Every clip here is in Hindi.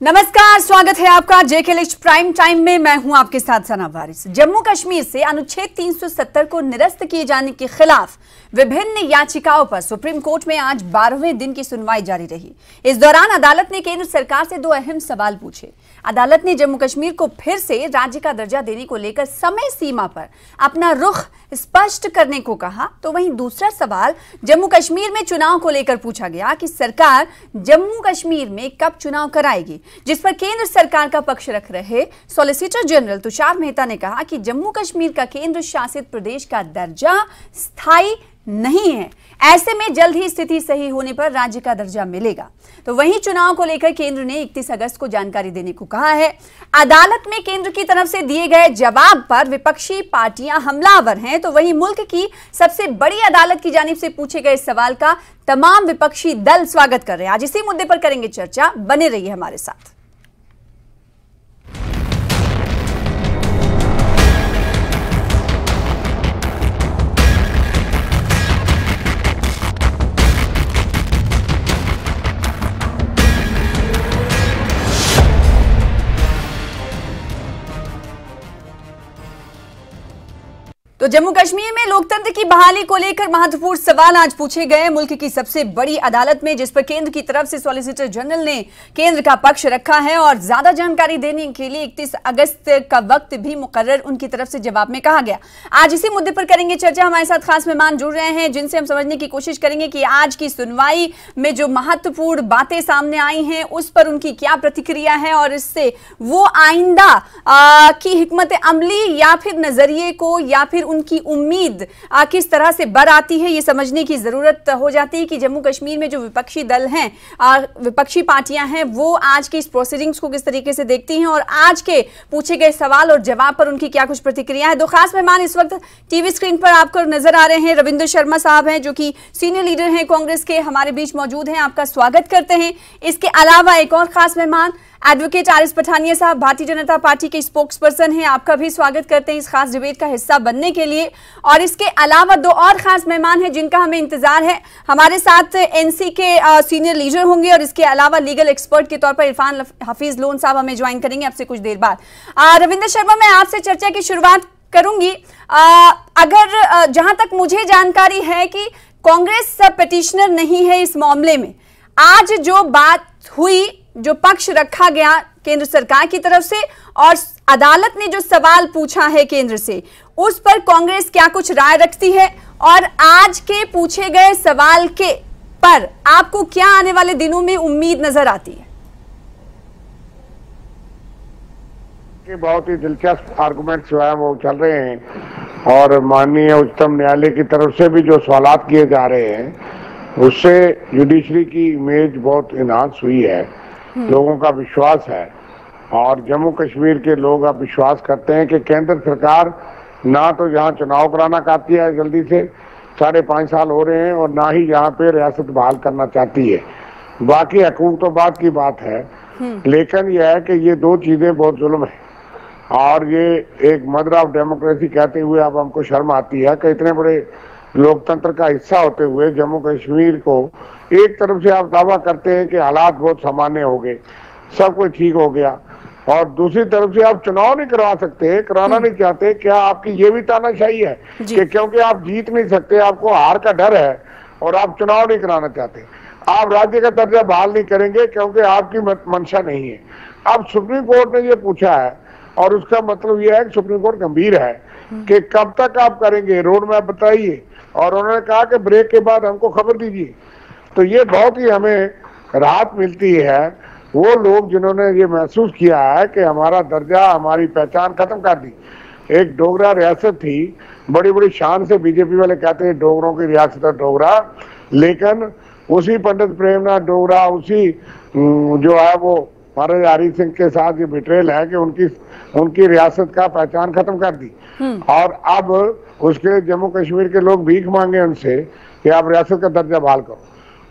नमस्कार, स्वागत है आपका जेकेएलएच प्राइम टाइम में। मैं हूं आपके साथ सना वारिस। जम्मू कश्मीर से अनुच्छेद 370 को निरस्त किए जाने के खिलाफ विभिन्न याचिकाओं पर सुप्रीम कोर्ट में आज 12वें दिन की सुनवाई जारी रही। इस दौरान अदालत ने केंद्र सरकार से दो अहम सवाल पूछे। अदालत ने जम्मू कश्मीर को फिर से राज्य का दर्जा देने को लेकर समय सीमा पर अपना रुख स्पष्ट करने को कहा, तो वहीं दूसरा सवाल जम्मू कश्मीर में चुनाव को लेकर पूछा गया कि सरकार जम्मू कश्मीर में कब चुनाव कराएगी, जिस पर केंद्र सरकार का पक्ष रख रहे सॉलिसिटर जनरल तुषार मेहता ने कहा कि जम्मू कश्मीर का केंद्र शासित प्रदेश का दर्जा स्थायी नहीं है, ऐसे में जल्द ही स्थिति सही होने पर राज्य का दर्जा मिलेगा। तो वहीं चुनाव को लेकर केंद्र ने 31 अगस्त को जानकारी देने को कहा है। अदालत में केंद्र की तरफ से दिए गए जवाब पर विपक्षी पार्टियां हमलावर हैं, तो वहीं मुल्क की सबसे बड़ी अदालत की जानिब से पूछे गए सवाल का तमाम विपक्षी दल स्वागत कर रहे हैं। आज इसी मुद्दे पर करेंगे चर्चा, बने रहिए हमारे साथ। तो जम्मू कश्मीर में लोकतंत्र की बहाली को लेकर महत्वपूर्ण सवाल आज पूछे गए मुल्क की सबसे बड़ी अदालत में, जिस पर केंद्र की तरफ से सॉलिसिटर जनरल ने केंद्र का पक्ष रखा है और ज्यादा जानकारी देने के लिए 31 अगस्त का वक्त भी मुकर्रर उनकी तरफ से जवाब में कहा गया। आज इसी मुद्दे पर करेंगे चर्चा। हमारे साथ खास मेहमान जुड़ रहे हैं जिनसे हम समझने की कोशिश करेंगे कि आज की सुनवाई में जो महत्वपूर्ण बातें सामने आई हैं उस पर उनकी क्या प्रतिक्रिया है और इससे वो आइंदा की हिकमत अमली या फिर नजरिए को या फिर उनकी उम्मीद किस तरह से बर आती है, ये समझने की जरूरत हो जाती है कि जम्मू कश्मीर में जो विपक्षी दल हैं, विपक्षी पार्टियां हैं, वो आज की इस प्रोसीडिंग्स को किस तरीके से देखती हैं और आज के पूछे गए सवाल और जवाब पर उनकी क्या कुछ प्रतिक्रिया है। दो खास मेहमान इस वक्त टीवी स्क्रीन पर आपको नजर आ रहे हैं। रविंद्र शर्मा साहब हैं जो कि सीनियर लीडर हैं कांग्रेस के, हमारे बीच मौजूद हैं, आपका स्वागत करते हैं। इसके अलावा एक और खास मेहमान एडवोकेट आरिस पठानिया साहब, भारतीय जनता पार्टी के स्पोक्स पर्सन हैं, आपका भी स्वागत करते हैं इस खास डिबेट का हिस्सा बनने के लिए। और इसके अलावा दो और खास मेहमान हैं जिनका हमें इंतजार है। हमारे साथ एनसी के सीनियर लीडर होंगे और इसके अलावा लीगल एक्सपर्ट के तौर पर इरफान हफीज लोन साहब हमें ज्वाइन करेंगे आपसे कुछ देर बाद। रविंद्र शर्मा, मैं आपसे चर्चा की शुरुआत करूंगी। अगर जहां तक मुझे जानकारी है कि कांग्रेस पिटिशनर नहीं है इस मामले में, आज जो बात हुई, जो पक्ष रखा गया केंद्र सरकार की तरफ से और अदालत ने जो सवाल पूछा है केंद्र से, उस पर कांग्रेस क्या कुछ राय रखती है और आज के पूछे गए सवाल के पर आपको क्या आने वाले दिनों में उम्मीद नजर आती है? बहुत ही दिलचस्प आर्गुमेंट्स जो है वो चल रहे हैं और माननीय उच्चतम न्यायालय की तरफ से भी जो सवालात किए जा रहे हैं उससे जुडिशरी की इमेज बहुत इनहांस हुई है, लोगों का विश्वास है और जम्मू कश्मीर के लोग अब विश्वास करते हैं कि केंद्र सरकार ना तो यहाँ चुनाव कराना चाहती है जल्दी से, 5.5 साल हो रहे हैं, और ना ही यहाँ पे रियासत बहाल करना चाहती है। बाकी हुकूमत तो बात की बात है, लेकिन यह है कि ये दो चीजें बहुत जुल्म है और ये एक मदर ऑफ डेमोक्रेसी कहते हुए अब हमको शर्म आती है कि इतने बड़े लोकतंत्र का हिस्सा होते हुए जम्मू कश्मीर को एक तरफ से आप दावा करते हैं कि हालात बहुत सामान्य हो गए, सब कुछ ठीक हो गया, और दूसरी तरफ से आप चुनाव नहीं करवा सकते, कराना नहीं चाहते। क्या आपकी ये भी तानाशाही है कि क्योंकि आप जीत नहीं सकते, आपको हार का डर है और आप चुनाव नहीं कराना चाहते, आप राज्य का दर्जा बहाल नहीं करेंगे क्योंकि आपकी मंशा नहीं है। अब सुप्रीम कोर्ट ने ये पूछा है और उसका मतलब यह है कि सुप्रीम कोर्ट गंभीर है कि कब तक आप करेंगे, रोड मैप बताइए, और उन्होंने कहा कि ब्रेक के बाद हमको खबर दीजिए। तो ये बहुत ही हमें राहत मिलती है वो लोग जिन्होंने ये महसूस किया है कि हमारा दर्जा, हमारी पहचान खत्म कर दी। एक डोगरा रियासत थी, बड़ी बड़ी शान से बीजेपी वाले कहते हैं डोगरों की रियासत है डोगरा, लेकिन उसी पंडित प्रेमनाथ डोगरा, उसी जो है वो महाराजा हरि सिंह के साथ ये बिट्रेल है कि उनकी रियासत का पहचान खत्म कर दी और अब उसके जम्मू कश्मीर के लोग भीख मांगे उनसे कि आप रियासत का दर्जा बहाल करो।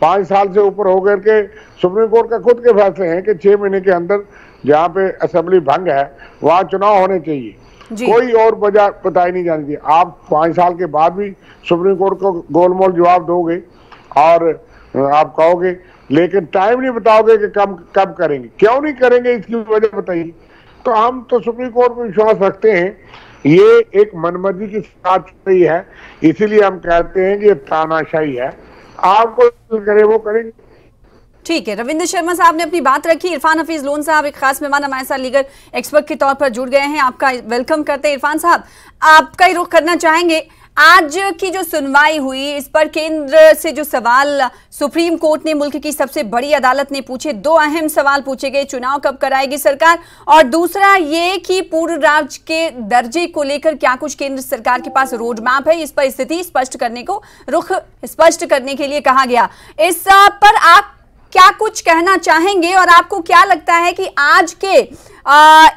5 साल से ऊपर हो गए के सुप्रीम कोर्ट का खुद के फैसले हैं कि 6 महीने के अंदर जहाँ पे असेंबली भंग है वहाँ चुनाव होने चाहिए, कोई और वजह बताई नहीं जानी चाहिए। आप 5 साल के बाद भी सुप्रीम कोर्ट को गोलमोल जवाब दोगे और आप कहोगे लेकिन टाइम नहीं बताओगे कि कब करेंगे, क्यों नहीं करेंगे, इसकी वजह बताइए। तो हम तो सुप्रीम कोर्ट में विश्वास रखते हैं, ये एक मनमर्जी की बात रही है, इसीलिए हम कहते हैं कि ये तानाशाही है, आपको करे वो करेंगे। ठीक है, रविंद्र शर्मा साहब ने अपनी बात रखी। इरफान हफीज लोन साहब एक खास मेहमान हमारे साथ लीगल एक्सपर्ट के तौर पर जुड़ गए हैं, आपका वेलकम करते हैं। इरफान साहब, आपका ही रुख करना चाहेंगे, आज की जो सुनवाई हुई इस पर केंद्र से जो सवाल सुप्रीम कोर्ट ने, मुल्क की सबसे बड़ी अदालत ने पूछे, दो अहम सवाल पूछे गए, चुनाव कब कराएगी सरकार, और दूसरा ये कि पूर्ण राज्य के दर्जे को लेकर क्या कुछ केंद्र सरकार के पास रोड मैप है, इस पर स्थिति स्पष्ट करने को, रुख स्पष्ट करने के लिए कहा गया। इस पर आप क्या कुछ कहना चाहेंगे और आपको क्या लगता है कि आज के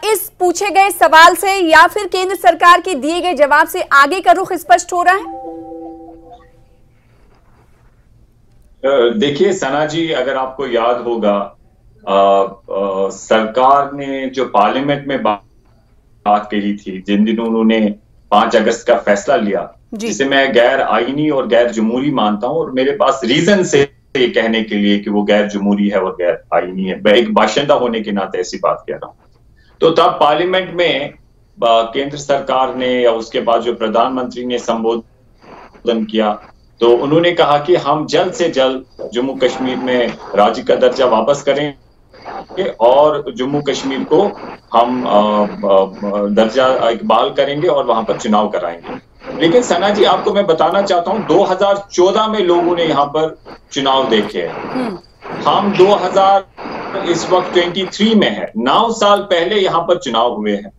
इस पूछे गए सवाल से या फिर केंद्र सरकार के दिए गए जवाब से आगे का रुख स्पष्ट हो रहा है? देखिए सना जी, अगर आपको याद होगा सरकार ने जो पार्लियामेंट में बात कही थी, जिन दिनों उन्होंने 5 अगस्त का फैसला लिया, जिसे मैं गैर आईनी और गैर जमहूरी मानता हूं, और मेरे पास रीजन से ये कहने के लिए कि वो गैर जमहूरी है और गैर आईनी है, मैं एक बाशिंदा होने के नाते ऐसी बात कह रहा हूं। तो तब पार्लियामेंट में केंद्र सरकार ने या उसके बाद जो प्रधानमंत्री ने संबोधन किया, तो उन्होंने कहा कि हम जल्द से जल्द जम्मू कश्मीर में राज्य का दर्जा वापस करेंगे और जम्मू कश्मीर को हम दर्जा इकबाल करेंगे और वहां पर चुनाव कराएंगे। लेकिन सना जी, आपको मैं बताना चाहता हूं, 2014 में लोगों ने यहाँ पर चुनाव देखे हैं, हम 2000 इस वक्त 23 में है, 9 साल पहले यहाँ पर चुनाव हुए हैं।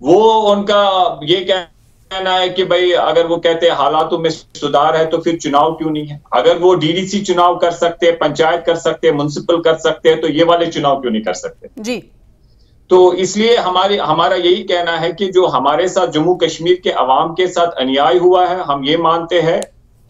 वो उनका ये कहना है कि भाई अगर वो कहते हैं हालातों में सुधार है तो फिर चुनाव क्यों नहीं है? अगर वो डीडीसी चुनाव कर सकते हैं, पंचायत कर सकते हैं, म्युनिसिपल कर सकते हैं, तो ये वाले चुनाव क्यों नहीं कर सकते जी? तो इसलिए हमारा यही कहना है कि जो हमारे साथ जम्मू कश्मीर के अवाम के साथ अन्याय हुआ है, हम ये मानते हैं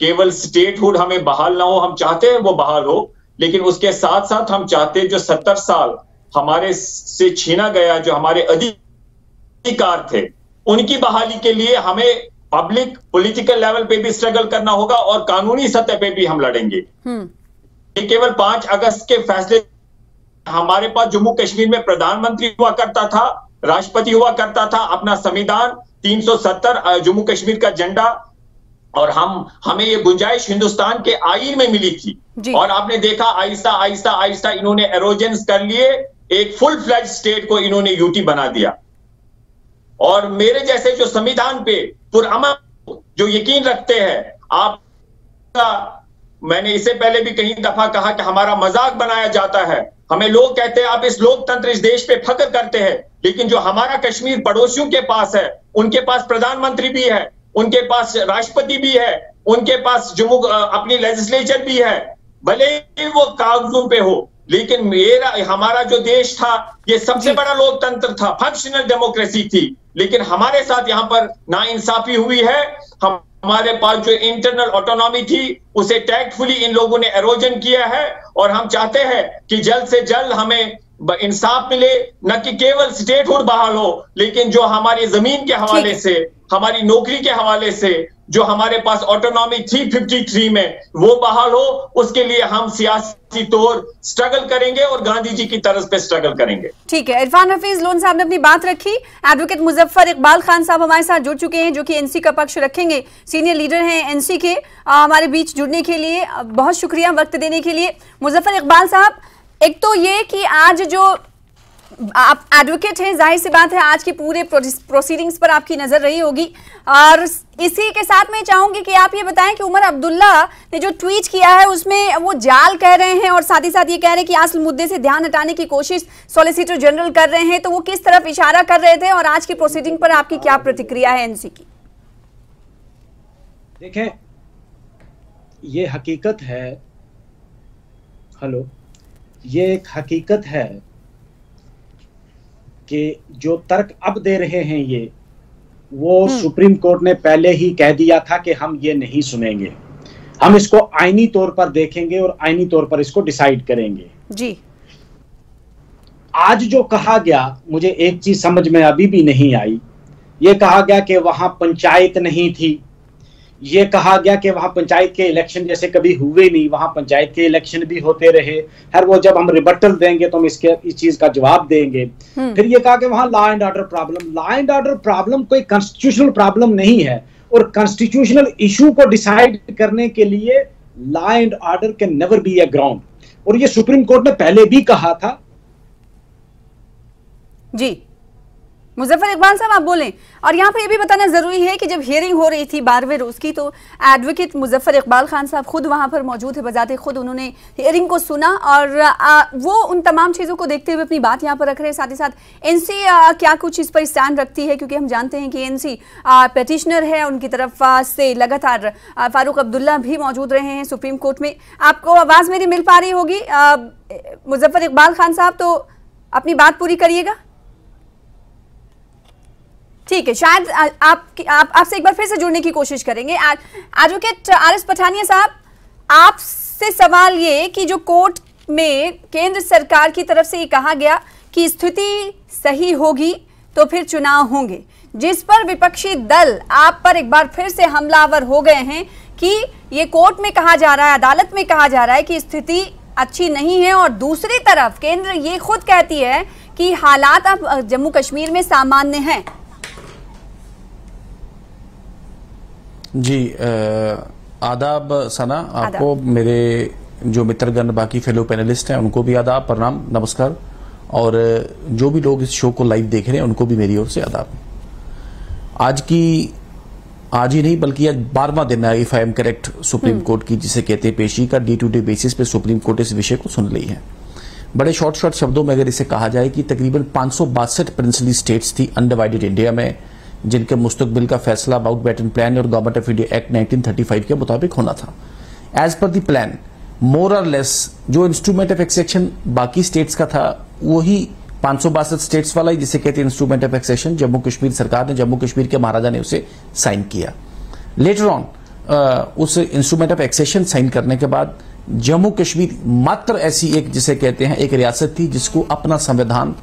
केवल स्टेटहुड हमें बहाल ना हो, हम चाहते हैं वो बहाल हो, लेकिन उसके साथ साथ हम चाहते हैं जो 70 साल हमारे से छीना गया, जो हमारे अधिकार थे, उनकी बहाली के लिए हमें पब्लिक पॉलिटिकल लेवल पे भी स्ट्रगल करना होगा और कानूनी सतह पे भी हम लड़ेंगे। ये केवल 5 अगस्त के फैसले, हमारे पास जम्मू कश्मीर में प्रधानमंत्री हुआ करता था, राष्ट्रपति हुआ करता था, अपना संविधान 370 जम्मू कश्मीर का झंडा, और हमें ये गुंजाइश हिंदुस्तान के आईन में मिली थी। और आपने देखा आहिस्ता आहिस्ता आहिस्ता इन्होंने एरोजेंस कर लिए, एक फुल फ्लैज स्टेट को इन्होंने यूटी बना दिया। और मेरे जैसे जो संविधान पे पुरअमन जो यकीन रखते हैं, मैंने इससे पहले भी कई दफा कहा कि हमारा मजाक बनाया जाता है, हमें लोग कहते हैं आप इस लोकतंत्र इस देश पे फख्र करते हैं, लेकिन जो हमारा कश्मीर पड़ोसियों के पास है, उनके पास प्रधानमंत्री भी है, उनके पास राष्ट्रपति भी है, उनके पास जम्मू अपनी लेजिस्लेचर भी है, भले ही वो कागजों पे हो, लेकिन हमारा जो देश था ये सबसे बड़ा लोकतंत्र था, फंक्शनल डेमोक्रेसी थी, लेकिन हमारे साथ यहाँ पर नाइंसाफी हुई है। हमारे पास जो इंटरनल ऑटोनॉमी थी उसे टैक्टफुली इन लोगों ने एरोजन किया है, और हम चाहते हैं कि जल्द से जल्द हमें इंसाफ मिले, न कि केवल स्टेटहुड बहाल हो, लेकिन जो हमारी जमीन के हवाले से, हमारी नौकरी के हवाले से जो हमारे पास ऑटोनॉमी थी 53 में, वो बहाल हो। उसके लिए हम सियासी तौर स्ट्रगल करेंगे और गांधी जी की तरफ पे स्ट्रगल करेंगे। ठीक है, इरफान हफीज लोन साहब ने अपनी बात रखी। एडवोकेट मुजफ्फर इकबाल खान साहब हमारे साथ जुड़ चुके हैं, जो कि एनसी का पक्ष रखेंगे, सीनियर लीडर हैं एनसी के, हमारे बीच जुड़ने के लिए बहुत शुक्रिया, वक्त देने के लिए। मुजफ्फर इकबाल साहब, एक तो ये कि आज जो आप एडवोकेट हैं, जाहिर सी बात है आज की पूरे प्रोसीडिंग्स पर आपकी नजर रही होगी, और इसी के साथ मैं चाहूंगी कि आप ये बताएं कि उमर अब्दुल्ला ने जो ट्वीट किया है उसमें वो जाल कह रहे हैं और साथ ही साथ ये कह रहे हैं कि असल मुद्दे से ध्यान हटाने की कोशिश सॉलिसिटर जनरल कर रहे हैं, तो वो किस तरफ इशारा कर रहे थे और आज की प्रोसीडिंग पर आपकी क्या प्रतिक्रिया है एनसी की? देखें, ये हकीकत है, ये एक हकीकत है कि जो तर्क अब दे रहे हैं ये, वो सुप्रीम कोर्ट ने पहले ही कह दिया था कि हम ये नहीं सुनेंगे, हम इसको आईनी तौर पर देखेंगे और आईनी तौर पर इसको डिसाइड करेंगे। जी, आज जो कहा गया, मुझे एक चीज समझ में अभी भी नहीं आई। ये कहा गया कि वहां पंचायत नहीं थी, ये कहा गया कि वहां पंचायत के इलेक्शन जैसे कभी हुए नहीं, वहां पंचायत के इलेक्शन भी होते रहे, हर वो जब हम रिबटल देंगे तो हम इस चीज का जवाब देंगे। फिर ये कहा कि वहां लॉ एंड ऑर्डर प्रॉब्लम कोई कॉन्स्टिट्यूशनल प्रॉब्लम नहीं है, और कॉन्स्टिट्यूशनल इशू को डिसाइड करने के लिए law and order can never be a ground, और ये सुप्रीम कोर्ट ने पहले भी कहा था। जी मुजफ्फर इकबाल साहब आप बोलें। और यहाँ पर यह भी बताना जरूरी है कि जब हियरिंग हो रही थी 12वें रोज की, तो एडवोकेट मुजफ्फर इकबाल खान साहब खुद वहां पर मौजूद है, बजाते खुद उन्होंने हियरिंग को सुना और वो उन तमाम चीजों को देखते हुए अपनी बात यहाँ पर रख रहे हैं। साथ ही साथ एनसी क्या कुछ इस पर स्टैंड रखती है, क्योंकि हम जानते हैं कि एनसी पेटिशनर है, उनकी तरफ से लगातार फारूक अब्दुल्ला भी मौजूद रहे हैं सुप्रीम कोर्ट में। आपको आवाज मेरी मिल पा रही होगी मुजफ्फर इकबाल खान साहब, तो अपनी बात पूरी करिएगा। ठीक है, शायद आपसे एक बार फिर से जुड़ने की कोशिश करेंगे। Advocate RS. पठानिया साहब, आपसे सवाल ये कि जो कोर्ट में केंद्र सरकार की तरफ से ये कहा गया कि स्थिति सही होगी तो फिर चुनाव होंगे, जिस पर विपक्षी दल आप पर एक बार फिर से हमलावर हो गए हैं कि ये कोर्ट में कहा जा रहा है, अदालत में कहा जा रहा है कि स्थिति अच्छी नहीं है, और दूसरी तरफ केंद्र ये खुद कहती है कि हालात अब जम्मू कश्मीर में सामान्य हैं। जी आदाब सना, आपको, मेरे जो मित्रगण बाकी फेलो पैनलिस्ट हैं उनको भी आदाब, प्रणाम, नमस्कार, और जो भी लोग इस शो को लाइव देख रहे हैं उनको भी मेरी ओर से आदाब। आज ही नहीं बल्कि आज 12वां दिन है, if I am correct, supreme court की जिसे कहते हैं पेशी का, डे टू डे बेसिस पे सुप्रीम कोर्ट इस विषय को सुन रही है। बड़े शॉर्ट शब्दों में अगर इसे कहा जाए कि तकरीबन 562 प्रिंसली स्टेट्स थी अनडिवाइडेड इंडिया में, जिनके मुस्तकबिल का फैसला अबाउट बैटन प्लान और गवर्नमेंट ऑफ इंडिया एक्ट 1935 के मुताबिक होना था। एज पर द प्लान मोर और लेस जो इंस्ट्रूमेंट ऑफ एक्सेशन बाकी स्टेट्स का था, वही 562 स्टेट्स वाला ही जिसे कहते हैं instrument of accession, Jammu Kashmir सरकार ने, जम्मू कश्मीर के महाराजा ने उसे साइन किया। लेटर ऑन उस इंस्ट्रूमेंट ऑफ एक्सेशन साइन करने के बाद जम्मू कश्मीर मात्र ऐसी एक जिसे कहते हैं एक रियासत थी जिसको अपना संविधान,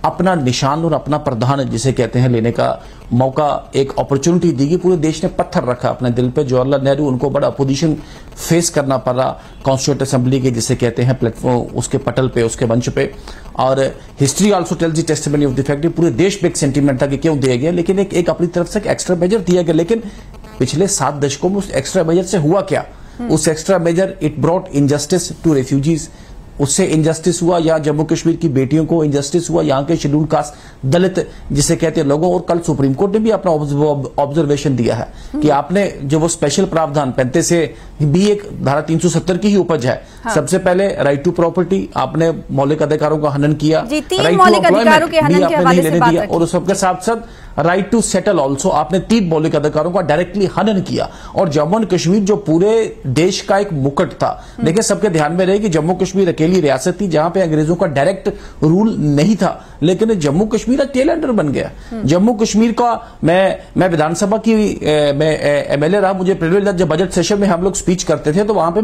अपना निशान और अपना प्रधान जिसे कहते हैं लेने का मौका, एक अपॉर्चुनिटी दी गई। पूरे देश ने पत्थर रखा अपने दिल पे। जवाहरलाल नेहरू, उनको बड़ा अपोजिशन फेस करना पड़ा कॉन्स्टिट्यूंट असेंबली के जिसे कहते हैं प्लेटफॉर्म, उसके पटल पे, उसके मंच पे। और history also tells the testimony of the fact, पूरे देश पे एक सेंटीमेंट था कि क्यों दिया गया, लेकिन एक अपनी तरफ से एक एक्स्ट्रा मेजर दिया गया। लेकिन पिछले 7 दशकों में उस एक्स्ट्रा मेजर से हुआ क्या? उस extra measure it brought injustice to refugees, उससे इनजस्टिस हुआ, या जम्मू कश्मीर की बेटियों को इनजस्टिस हुआ, यहाँ के शेड्यूल कास्ट दलित जिसे कहते हैं लोगों। और कल सुप्रीम कोर्ट ने भी अपना ऑब्जर्वेशन दिया है कि आपने जो वो स्पेशल प्रावधान 35 से भी एक धारा 370 की ही उपज है। हाँ। सबसे पहले राइट टू प्रॉपर्टी, आपने मौलिक अधिकारों का हनन किया, राइट टू एम्प्लॉयमेंट भी आपने नहीं लेने दिया, और सबके साथ साथ राइट टू सेटल ऑल्सो आपने 3 मौलिक अधिकारों का डायरेक्टली हनन किया। और जम्मू एंड कश्मीर जो पूरे देश का एक मुकुट था, देखिए सबके ध्यान में रहे कि जम्मू कश्मीर अकेली रियासत थी जहां पे अंग्रेजों का डायरेक्ट रूल नहीं था, लेकिन जम्मू कश्मीर टेल एंडर बन गया। जम्मू कश्मीर का मैं विधानसभा की एमएलए रहा, मुझे प्रिविलेज, जब बजट सेशन में हम लोग स्पीच करते थे तो वहां पे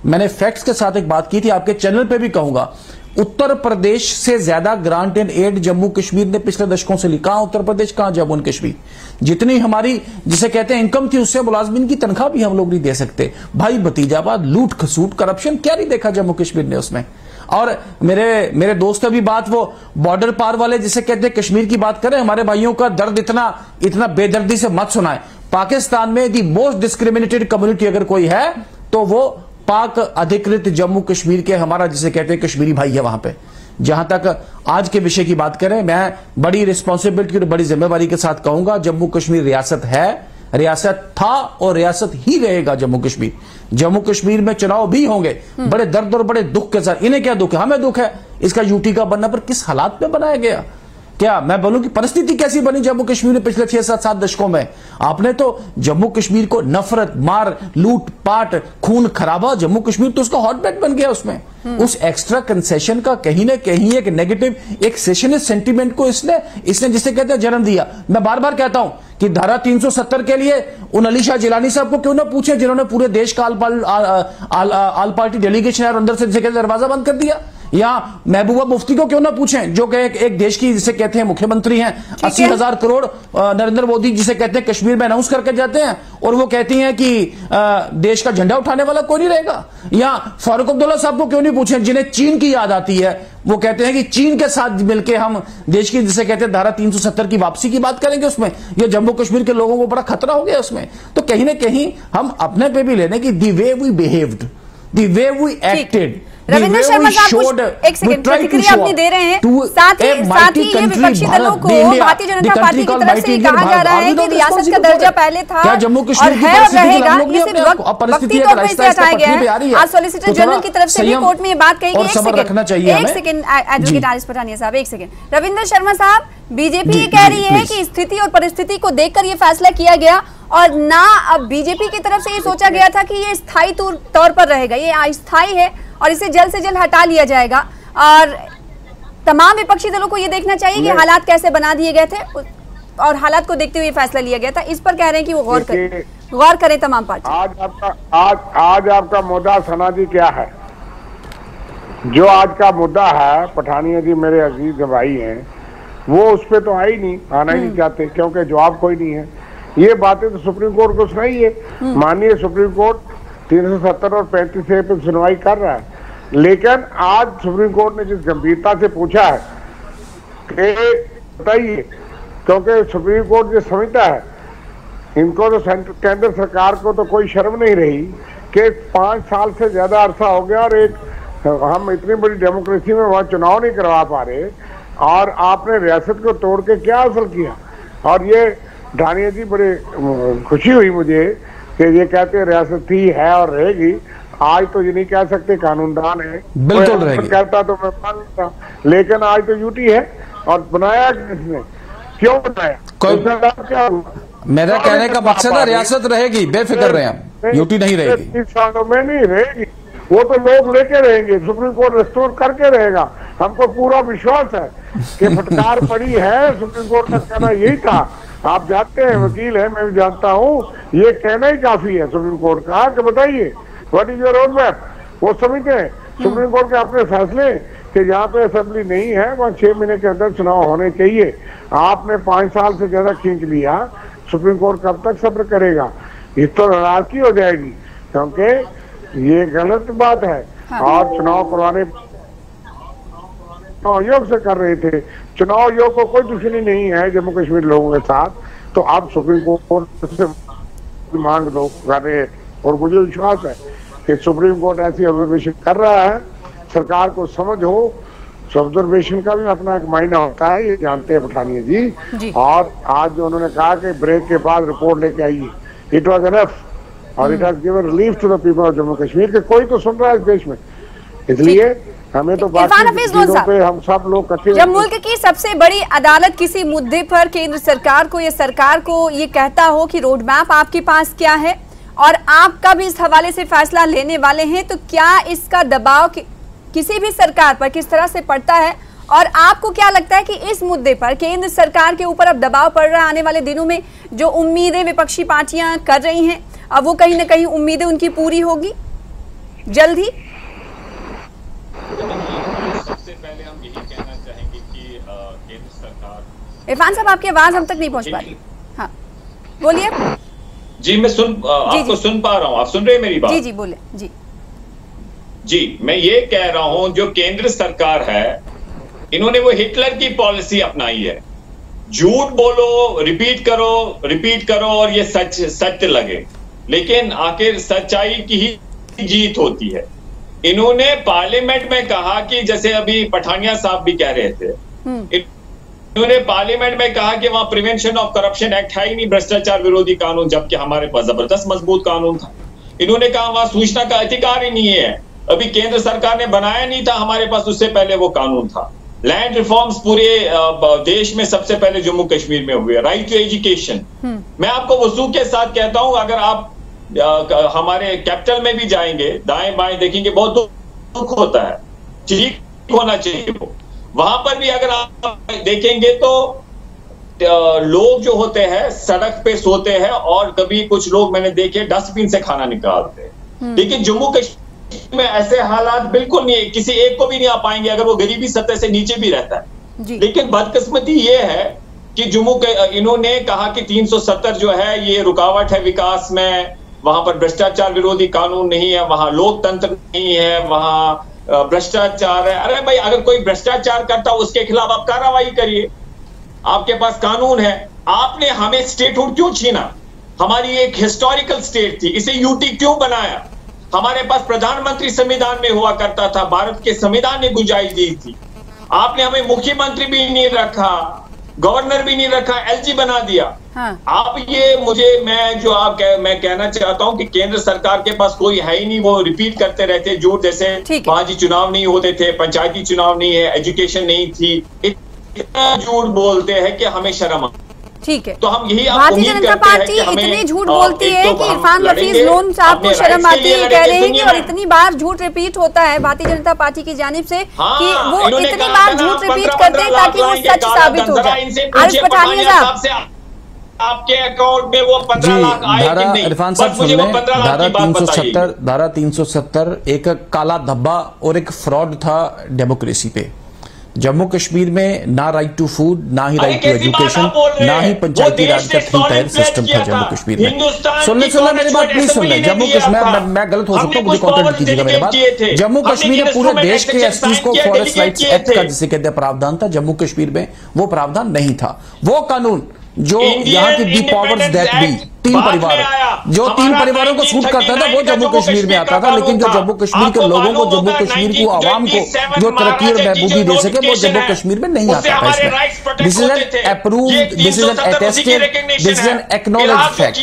मैंने फैक्ट्स के साथ एक बात की थी, आपके चैनल पे भी कहूंगा। उत्तर प्रदेश से ज्यादा grant and aid Jammu Kashmir ने पिछले दशकों से ली। कहां उत्तर प्रदेश, कहां जम्मू एंड कश्मीर? जितनी हमारी जिसे कहते हैं इनकम थी, उससे मुलाजमीन की तनख्वाह भी हम लोग नहीं दे सकते। भाई भतीजावाद, लूट खसूट, करप्शन क्या नहीं देखा जम्मू कश्मीर ने उसमें। और मेरे दोस्त अभी बात वो बॉर्डर पार वाले जिसे कहते हैं कश्मीर की बात करें, हमारे भाइयों का दर्द इतना बेदर्दी से मत सुनाए। पाकिस्तान में दी मोस्ट डिस्क्रिमिनेटेड कम्युनिटी अगर कोई है तो वो पाक अधिकृत जम्मू कश्मीर के हमारा जिसे कहते हैं कश्मीरी भाई है वहां पे। जहां तक आज के विषय की बात करें, मैं बड़ी रिस्पॉन्सिबिलिटी और बड़ी जिम्मेवारी के साथ कहूंगा, जम्मू कश्मीर रियासत है, रियासत था और रियासत ही रहेगा जम्मू कश्मीर। जम्मू कश्मीर में चुनाव भी होंगे, बड़े दर्द और बड़े दुख के साथ। इन्हें क्या दुख है? हमें दुख है इसका यूटी का बनना, पर किस हालात में बनाया गया। क्या मैं बोलूं कि परिस्थिति कैसी बनी जम्मू कश्मीर में पिछले 6-7 दशकों में? आपने तो जम्मू कश्मीर को नफरत, मार, लूट पाट, खून खराबा, जम्मू कश्मीर तो उसका हॉटबेड बन गया। उसमें उस एक्स्ट्रा कंसेशन का कहीं ना कहीं एक नेगेटिव, एक सेशनिस्ट सेंटीमेंट को इसने जिसे कहते हैं जन्म दिया। मैं बार बार कहता हूं कि धारा 370 के लिए उन अली शाह जिलानी साहब को क्यों ना पूछे जिन्होंने पूरे देश का आल पार्टी डेलीगेशन और अंदर से जिसे कहते दरवाजा बंद कर दिया। या महबूबा मुफ्ती को क्यों ना पूछें, जो कि एक देश की जिसे कहते हैं मुख्यमंत्री हैं, 80,000 करोड़ नरेंद्र मोदी जिसे कहते हैं कश्मीर में अनाउंस करके जाते हैं, और वो कहती हैं कि देश का झंडा उठाने वाला कोई नहीं रहेगा। या फारूक अब्दुल्ला साहब को क्यों नहीं पूछें, जिन्हें चीन की याद आती है, वो कहते हैं कि चीन के साथ मिलकर हम देश की जिसे कहते हैं धारा 370 की वापसी की बात करेंगे उसमें, ये जम्मू कश्मीर के लोगों को बड़ा खतरा हो गया उसमें। तो कहीं ना कहीं हम अपने पे भी लेने की the way we behaved, the way we acted, Ravindra Sharma साहब एक सेकंड प्रतिक्रिया अपनी दे रहे हैं। साथ ही ये विपक्षी दलों को भारतीय जनता पार्टी की तरफ से कहा जा रहा है कि रियासत का दर्जा पहले था और है और रहेगा, ये सिर्फ वक्ती तौर पर इसे हटाया गया है। आज सॉलिसिटर जनरल की तरफ से भी कोर्ट में ये बात कही गई। एक सेकंड एडवोकेट आरिफ पठानिया साहब, एक सेकंड। रविंद्र शर्मा साहब, बीजेपी ये कह रही है कि स्थिति और परिस्थिति को देखकर ये फैसला किया गया और ना अब बीजेपी की तरफ से ये सोचा गया था कि ये स्थायी तौर पर रहेगा, ये अस्थायी है और इसे जल्द से जल्द हटा लिया जाएगा। और तमाम विपक्षी दलों को ये देखना चाहिए कि हालात कैसे बना दिए गए थे और हालात को देखते हुए फैसला लिया गया था। इस पर कह रहे हैं कि वो गौर करें तमाम पार्टी। आज आपका मुद्दा सना जी क्या है? जो आज का मुद्दा है, पठानिया जी मेरे अजीज भाई हैं, वो उस पर तो आई नहीं, आना ही नहीं चाहते क्योंकि जवाब कोई नहीं है। ये बातें तो सुप्रीम कोर्ट को सुनाइए। माननीय सुप्रीम कोर्ट 370 और 35A पे सुनवाई कर रहा है, लेकिन आज सुप्रीम कोर्ट ने जिस गंभीरता से पूछा है कि बताइए, क्योंकि सुप्रीम कोर्ट जो समझता है, इनको तो केंद्र सरकार को तो कोई शर्म नहीं रही कि 5 साल से ज्यादा अरसा हो गया और हम इतनी बड़ी डेमोक्रेसी में वहां चुनाव नहीं करवा पा रहे और आपने रियासत को तोड़ के क्या हासिल किया। और ये धानिया जी बड़े खुशी हुई मुझे कि ये कहते हैं रियासत ही है और रहेगी। आज तो ये नहीं कह सकते, कानूनदान है, बिल्कुल रहेगी। कहता तो मैं मान लेता, लेकिन आज तो यूटी है और बनाया किसने, क्यों बनाया, क्या हुआ? मेरा कहने का मकसद है रियासत रहेगी, बेफिक्र रहे हम, यूटी नहीं रहेगी। 30 सालों में नहीं रहेगी, वो तो लोग लेके रहेंगे, सुप्रीम कोर्ट रिस्टोर करके रहेगा। हमको पूरा विश्वास है कि फटकार पड़ी है। सुप्रीम कोर्ट का कहना यही था, आप जानते हैं, वकील है, मैं भी जानता हूँ, ये कहना ही काफी है सुप्रीम कोर्ट का कि बताइए what is your road map. वो समझते हैं सुप्रीम कोर्ट के अपने फैसले कि जहाँ पे असेंबली नहीं है वहाँ 6 महीने के अंदर चुनाव होने चाहिए। आपने 5 साल से ज्यादा खींच लिया, सुप्रीम कोर्ट कब तक सब्र करेगा? ये तो नाराजगी हो जाएगी, क्योंकि ये गलत बात है। और चुनाव करवाने आयोग से कर रहे थे, चुनाव आयोग को कोई दुश्मनी नहीं है जम्मू कश्मीर लोगों के साथ, तो आप सुप्रीम कोर्ट से मांग दो कर रहे हैं। और मुझे विश्वास है कि सुप्रीम कोर्ट ऐसी ऑब्जर्वेशन कर रहा है, सरकार को समझ हो, ऑब्जर्वेशन का भी अपना एक मायना होता है, ये जानते हैं पठानिया जी। और आज जो उन्होंने कहा कि ब्रेक के बाद रिपोर्ट लेके आइए, इट वॉज एनफ और it has given relief to the people of Jammu Kashmir के कोई तो सुन रहा है इस देश में, इसलिए हमें तो बाकी चीजों पे हम सब लोग इकट्ठे। जब मुल्क की सबसे बड़ी अदालत किसी मुद्दे पर केंद्र सरकार को या सरकार को ये कहता हो कि रोड मैप आपके पास क्या है और आप कब इस हवाले से फैसला लेने वाले हैं, तो क्या इसका दबाव किसी भी सरकार पर किस तरह से पड़ता है? और आपको क्या लगता है कि इस मुद्दे पर केंद्र सरकार के ऊपर अब दबाव पड़ रहा है? आने वाले दिनों में जो उम्मीदें विपक्षी पार्टियां कर रही हैं, अब वो कहीं ना कहीं उम्मीदें उनकी पूरी होगी जल्द ही? सबसे पहले हम यही कहना चाहेंगे कि केंद्र सरकार। इरफान साहब, आपकी आवाज हम तक नहीं पहुंच पा रही। हाँ बोलिए। जी मैं आपको सुन पा रहा हूँ, आप सुन रहे हैं मेरी बात? जी जी बोले। जी मैं ये कह रहा हूं, जो केंद्र सरकार है, इन्होंने वो हिटलर की पॉलिसी अपनाई है, झूठ बोलो, रिपीट करो और ये सत्य लगे, लेकिन आखिर सच्चाई की ही जीत होती है। इन्होंने पार्लियामेंट में कहा कि जैसे अभी पठानिया साहब भी कह रहे थे, इन्होंने पार्लियामेंट में कहा कि वहां प्रिवेंशन ऑफ करप्शन एक्ट है ही नहीं, भ्रष्टाचार विरोधी कानून, जबकि हमारे पास जबरदस्त मजबूत कानून था। इन्होंने कहा वहां सूचना का अधिकार ही नहीं है, अभी केंद्र सरकार ने बनाया नहीं था, हमारे पास उससे पहले वो कानून था। लैंड रिफॉर्म्स पूरे देश में सबसे पहले जम्मू कश्मीर में हुए। राइट टू एजुकेशन, मैं आपको वसूख के साथ कहता हूं, अगर आप हमारे कैपिटल में भी जाएंगे, दाएं बाएं देखेंगे, बहुत दुख होता है, ठीक होना चाहिए वो। वहां पर भी अगर आप देखेंगे तो लोग जो होते हैं सड़क पे सोते हैं और कभी कुछ लोग मैंने देखे डस्टबिन से खाना निकालते हैं। लेकिन जम्मू कश्मीर में ऐसे हालात बिल्कुल नहीं, किसी एक को भी नहीं आ पाएंगे अगर वो गरीबी सतह से नीचे भी रहता है। लेकिन बदकिस्मती ये है कि जम्मू के इन्होंने कहा कि 370 जो है ये रुकावट है विकास में, वहां पर भ्रष्टाचार विरोधी कानून नहीं है, वहां लोकतंत्र नहीं है, वहां भ्रष्टाचार है। अरे भाई, अगर कोई भ्रष्टाचार करता है उसके खिलाफ आप कार्रवाई करिए, आपके पास कानून है। आपने हमें स्टेटहुड क्यों छीना? हमारी एक हिस्टोरिकल स्टेट थी, इसे यूटी क्यों बनाया? हमारे पास प्रधानमंत्री संविधान में हुआ करता था, भारत के संविधान ने गुंजाइश दी थी। आपने हमें मुख्यमंत्री भी नहीं रखा, गवर्नर भी नहीं रखा, एलजी बना दिया। हाँ। आप ये मैं कहना चाहता हूं कि केंद्र सरकार के पास कोई है ही नहीं, वो रिपीट करते रहते झूठ, जैसे वहां जी चुनाव नहीं होते थे, पंचायती चुनाव नहीं है, एजुकेशन नहीं थी, इतना झूठ बोलते हैं कि हमें शर्म। ठीक है, तो हम यही भारतीय जनता पार्टी इतनी झूठ बोलती है कि इरफान हफीज लोन साहब को शर्म आती है, कह रहे हैं कि, और इतनी बार झूठ रिपीट होता है भारतीय जनता पार्टी की जानिब से कि वो इतनी बार झूठ रिपीट करते हैं ताकि वो सच साबित हो जाए। आरिफ पठानिया साहब, आपके अकाउंट में वो 15 लाख आए कि नहीं? इरफान साहब सुन लें, धारा 370 एक काला धब्बा और एक फ्रॉड था डेमोक्रेसी पे। जम्मू कश्मीर में ना राइट टू फूड, ना ही राइट टू एजुकेशन, ना ही पंचायती राज का 3 टायर सिस्टम था जम्मू कश्मीर में। सुन ले मेरी बात प्लीज सुन ले। जम्मू कश्मीर, मैं गलत हो सकता हूँ, मुझे कॉन्ट्रैक्ट कीजिएगा मेरी बात। जम्मू कश्मीर में पूरे देश के एसपीज को फॉरेस्ट राइट्स एक्ट का जिसे कहते हैं प्रावधान था, जम्मू कश्मीर में वो प्रावधान नहीं था। वो कानून जो यहाँ की दी पावर्स दैट बी, 3 परिवार, जो 3 परिवारों को सूट करता था वो जम्मू कश्मीर में आता था, लेकिन जो जम्मू कश्मीर के लोगों को, जम्मू कश्मीर को, आवाम को जो तरक्की और महबूबी दे सके वो जम्मू कश्मीर में नहीं आता था। इसमें this is an approved, this is an attested, this is an acknowledged fact.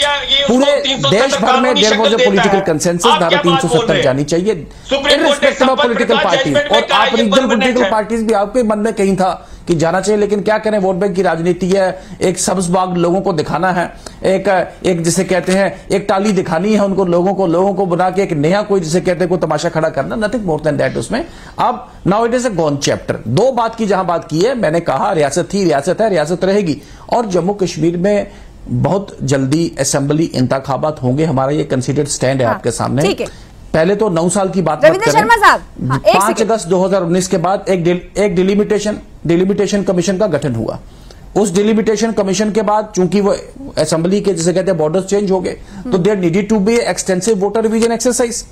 पूरे देश भर में there was a political consensus, धारा 370 जानी चाहिए इररिस्पेक्टिव ऑफ पॉलिटिकल पार्टी। और आप रीजनल पॉलिटिकल पार्टीज भी आपके मन में कहीं था कि जाना चाहिए, लेकिन क्या करें, वोट बैंक की राजनीति है, एक सब्ज बाग लोगों को दिखाना है, एक जिसे कहते हैं एक टाली दिखानी है उनको, लोगों को बना के एक नया कोई जिसे कहते हैं कोई तमाशा खड़ा करना, नथिंग मोर देन दैट उसमें। अब now it is a gone chapter. 2 बात की जहां बात की है, मैंने कहा रियासत थी, रियासत है, रियासत रहेगी, और जम्मू कश्मीर में बहुत जल्दी असेंबली इंतखाबात होंगे, हमारा ये कंसिडर्ड स्टैंड है आपके सामने। पहले तो 9 साल की बात मत करें। 5 अगस्त 2019 के बाद एक डिलिमिटेशन कमीशन का गठन हुआ। उस डिलिमिटेशन कमीशन के बाद चूंकि वो असेंबली के जिसे कहते हैं बॉर्डर्स चेंज हो गए, तो there needed to be extensive voter revision exercise.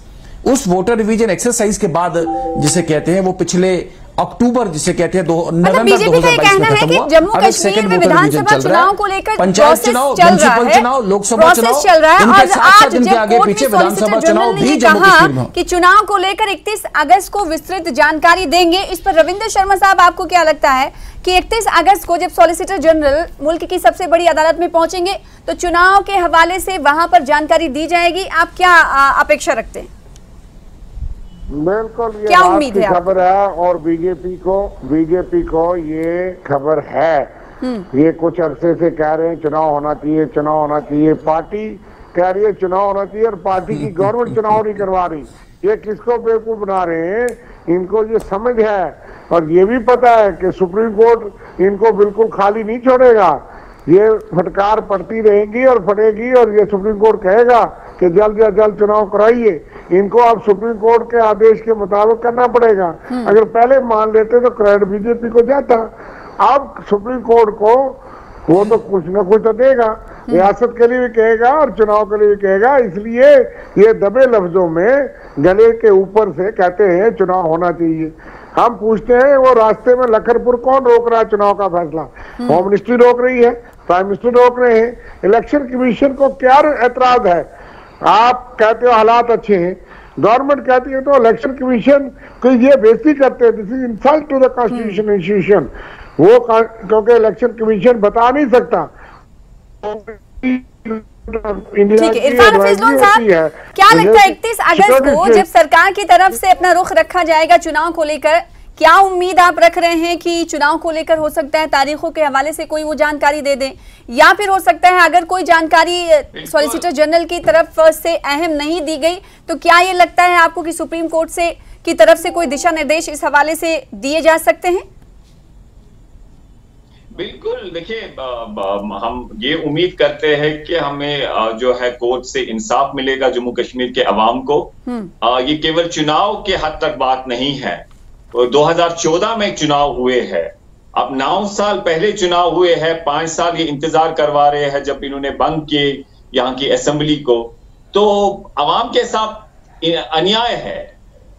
उस वोटर रिवीजन एक्सरसाइज के बाद जिसे कहते हैं वो पिछले अक्टूबर जिसे कहते हैं नवंबर 2022 में खत्म हुआ। जम्मू कश्मीर में विधानसभा चुनाव को लेकर पंचायत चुनाव, म्युनिसिपल चुनाव, लोकसभा चुनाव चल रहा है, इनके और साथ आज इनके आगे पीछे विधानसभा चुनाव भी जम्मू कश्मीर में कि चुनाव को लेकर 31 अगस्त को विस्तृत जानकारी देंगे। इस पर रविंद्र शर्मा साहब, आपको क्या लगता है कि 31 अगस्त को जब सॉलिसिटर जनरल मुल्क की सबसे बड़ी अदालत में पहुंचेंगे तो चुनाव के हवाले से वहां पर जानकारी दी जाएगी? आप क्या अपेक्षा रखते हैं? बिल्कुल, ये क्या उम्मीद है? खबर है, और बीजेपी को ये खबर है। ये कुछ अरसे से कह रहे हैं चुनाव होना चाहिए, चुनाव होना चाहिए, पार्टी कह रही है चुनाव होना चाहिए, और पार्टी की गवर्नमेंट चुनाव नहीं करवा रही। ये किसको बेवकूफ बना रहे हैं? इनको ये समझ है और ये भी पता है कि सुप्रीम कोर्ट इनको बिल्कुल खाली नहीं छोड़ेगा। ये फटकार पड़ती रहेगी और फटेगी, और ये सुप्रीम कोर्ट कहेगा कि जल्द से जल्द चुनाव कराइए। इनको अब सुप्रीम कोर्ट के आदेश के मुताबिक करना पड़ेगा। अगर पहले मान लेते तो क्रेडिट बीजेपी को जाता। अब सुप्रीम कोर्ट को वो तो कुछ न कुछ तो देगा, रियासत के लिए भी कहेगा और चुनाव के लिए भी कहेगा। इसलिए ये दबे लफ्जों में गले के ऊपर से कहते हैं चुनाव होना चाहिए। हम पूछते हैं वो रास्ते में लखनपुर कौन रोक रहा है चुनाव का फैसला? होम मिनिस्ट्री रोक रही है, प्राइम मिनिस्टर रोक रहे हैं। इलेक्शन कमीशन को क्या एतराज है? आप कहते हो हालात अच्छे हैं, गवर्नमेंट कहती है तो इलेक्शन कमीशन को ये बेइज्जती करते हैं। This is insult to the constitution institution. वो क्योंकि इलेक्शन कमीशन बता नहीं सकता। ठीक है, इरफान हफीज लोन साहब, क्या लगता है 31 अगस्त को जब सरकार की तरफ से अपना रुख रखा जाएगा चुनाव को लेकर, क्या उम्मीद आप रख रहे हैं कि चुनाव को लेकर हो सकता है तारीखों के हवाले से कोई वो जानकारी दे दें, या फिर हो सकता है अगर कोई जानकारी सॉलिसिटर जनरल की तरफ से अहम नहीं दी गई तो क्या ये लगता है आपको कि सुप्रीम कोर्ट से की तरफ से कोई दिशा निर्देश इस हवाले से दिए जा सकते हैं? बिल्कुल, देखिए हम ये उम्मीद करते हैं कि हमें जो है कोर्ट से इंसाफ मिलेगा जम्मू कश्मीर के अवाम को। ये केवल चुनाव के हद तक बात नहीं है। 2014 में चुनाव हुए हैं, अब 9 साल पहले चुनाव हुए हैं, 5 साल ये इंतजार करवा रहे हैं जब इन्होंने बंद किए यहाँ की असेंबली को, तो अवाम के साथ अन्याय है।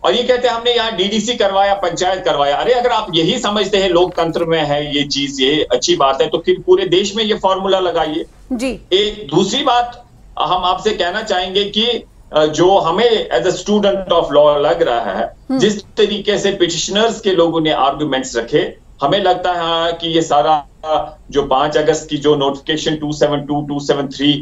और ये कहते हैं हमने यहाँ डीडीसी करवाया, पंचायत करवाया। अरे अगर आप यही समझते हैं लोकतंत्र में है ये चीज, ये अच्छी बात है, तो फिर पूरे देश में ये फॉर्मूला लगाइए जी। एक दूसरी बात हम आपसे कहना चाहेंगे कि जो हमें as a student of law लग रहा है, जिस तरीके से पिटिशनर्स के लोगों ने आर्गुमेंट्स रखे, हमें लगता है कि ये सारा जो 5 अगस्त की जो नोटिफिकेशन 272, 273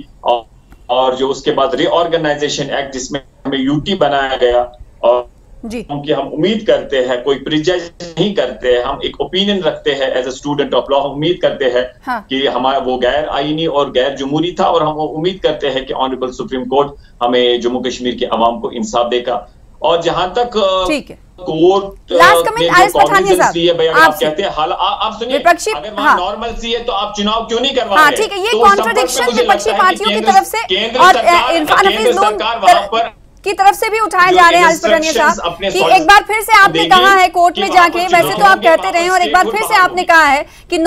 और जो उसके बाद रीऑर्गेनाइजेशन एक्ट जिसमें हमें यूटी बनाया गया, और क्योंकि हम उम्मीद करते हैं, कोई प्रिजज नहीं करते हैं, हम एक ओपिनियन रखते हैं as a student of law, हम उम्मीद करते हैं कि हमारा वो गैर आईनी और गैर जमहूरी था, और हम उम्मीद करते हैं कि ऑनरेबल सुप्रीम कोर्ट हमें जम्मू कश्मीर के अवाम को इंसाफ देगा। और जहां तक कोर्ट आप कहते हैं, आप सुनिए, अगर वहां नॉर्मल सी है तो आप चुनाव क्यों नहीं करवा रहे? ठीक है, ये कॉन्ट्रडिक्शन विपक्षी पार्टियों की तरफ से और इरफान हफीज लोन वहां पर की तरफ से भी उठाए जा रहे हैं आरिफ पठानिया साहब कि एक बार फिर से आपने कहा है कोर्ट में जाके, वैसे तो आप कहते रहे, और एक बार फिर से आपने कहा है कि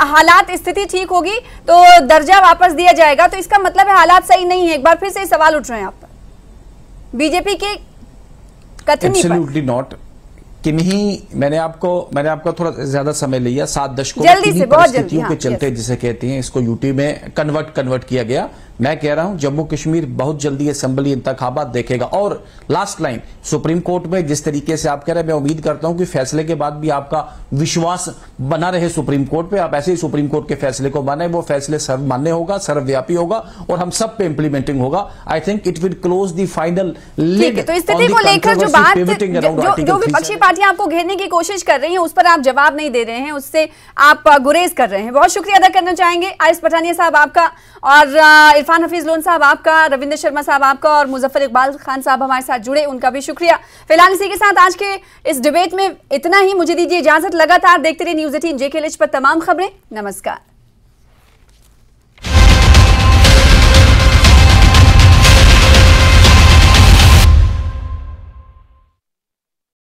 हालात स्थिति ठीक होगी तो दर्जा वापस दिया जाएगा, तो इसका मतलब है हालात सही नहीं है। एक बार फिर से सवाल उठ रहे हैं आप पर बीजेपी के कथनी पर। नॉट कि नहीं, मैंने आपका थोड़ा ज्यादा समय लिया, 7 दशकों जल्दी से, बहुत जल्दी के चलते जिसे कहते हैं इसको यूटी में कन्वर्ट किया गया। मैं कह रहा हूं जम्मू कश्मीर बहुत जल्दी असेंबली इंतखाबात देखेगा। और लास्ट लाइन, सुप्रीम कोर्ट में जिस तरीके से आप कह रहे हैं, मैं उम्मीद करता हूं कि फैसले के बाद भी आपका विश्वास बना रहे सुप्रीम कोर्ट पे, आप ऐसे ही सुप्रीम कोर्ट के फैसले को माने, वो फैसले सर्वमान्य होगा, सर्वव्यापी होगा और हम सब पे इंप्लीमेंटिंग होगा। I think it will close the final lid. तो स्थिति को लेकर जो बात जो विपक्षी पार्टियां आपको घेरने की कोशिश कर रही हैं, उस पर आप जवाब नहीं दे रहे हैं, उससे आप गुरेज कर रहे हैं। बहुत शुक्रिया अदा करना चाहेंगे आरिफ पठानिया साहब आपका, और इरफान हफीज लोन साहब आपका, रविंद्र शर्मा साहब आपका, और मुजफ्फर इकबाल खान साहब हमारे साथ जुड़े, उनका भी शुक्रिया। फिलहाल इसी के साथ आज के इस डिबेट में इतना ही, मुझे दीजिए इजाजत। लगातार देखते रहिए न्यूज़ 18 JKLH पर तमाम खबरें। नमस्कार।